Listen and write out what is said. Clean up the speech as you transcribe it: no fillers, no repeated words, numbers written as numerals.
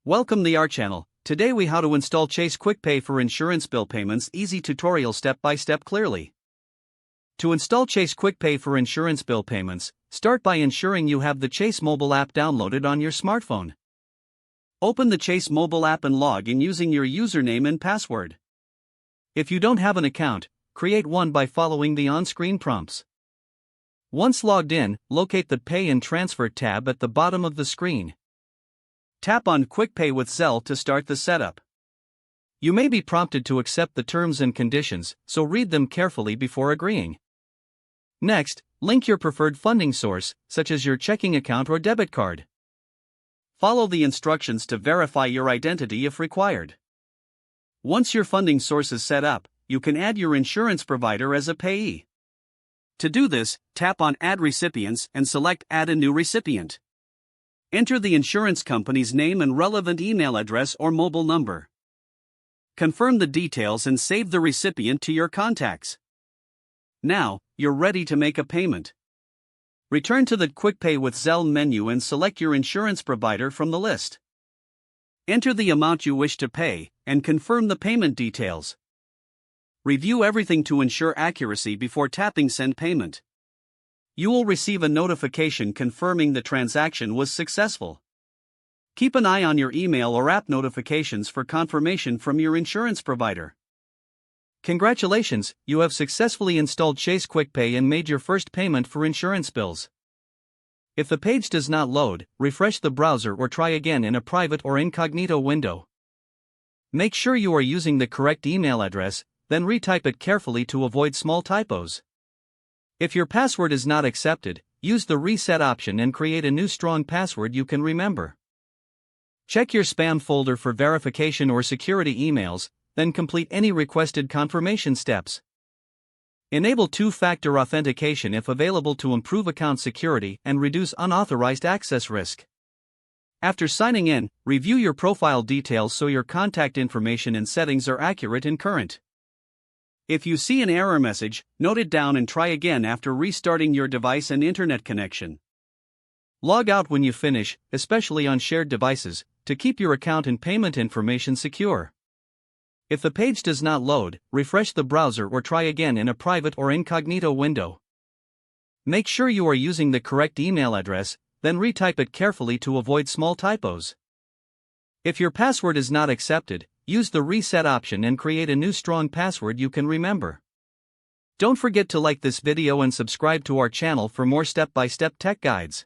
Welcome to our channel. Today we how to install Chase QuickPay for insurance bill payments. Easy tutorial step by step clearly. To install Chase QuickPay for insurance bill payments, start by ensuring you have the Chase mobile app downloaded on your smartphone. Open the Chase mobile app and log in using your username and password. If you don't have an account, create one by following the on-screen prompts. Once logged in, locate the Pay and Transfer tab at the bottom of the screen. Tap on QuickPay with Zelle to start the setup. You may be prompted to accept the terms and conditions, so read them carefully before agreeing. Next, link your preferred funding source, such as your checking account or debit card. Follow the instructions to verify your identity if required. Once your funding source is set up, you can add your insurance provider as a payee. To do this, tap on Add Recipients and select Add a new recipient. Enter the insurance company's name and relevant email address or mobile number. Confirm the details and save the recipient to your contacts. Now, you're ready to make a payment. Return to the QuickPay with Zelle menu and select your insurance provider from the list. Enter the amount you wish to pay, and confirm the payment details. Review everything to ensure accuracy before tapping Send Payment. You will receive a notification confirming the transaction was successful. Keep an eye on your email or app notifications for confirmation from your insurance provider. Congratulations, you have successfully installed Chase QuickPay and made your first payment for insurance bills. If the page does not load, refresh the browser or try again in a private or incognito window. Make sure you are using the correct email address, then retype it carefully to avoid small typos. If your password is not accepted, use the reset option and create a new strong password you can remember. Check your spam folder for verification or security emails, then complete any requested confirmation steps. Enable two-factor authentication if available to improve account security and reduce unauthorized access risk. After signing in, review your profile details so your contact information and settings are accurate and current. If you see an error message, note it down and try again after restarting your device and internet connection. Log out when you finish, especially on shared devices, to keep your account and payment information secure. If the page does not load, refresh the browser or try again in a private or incognito window. Make sure you are using the correct email address, then retype it carefully to avoid small typos. If your password is not accepted, use the reset option and create a new strong password you can remember. Don't forget to like this video and subscribe to our channel for more step-by-step tech guides.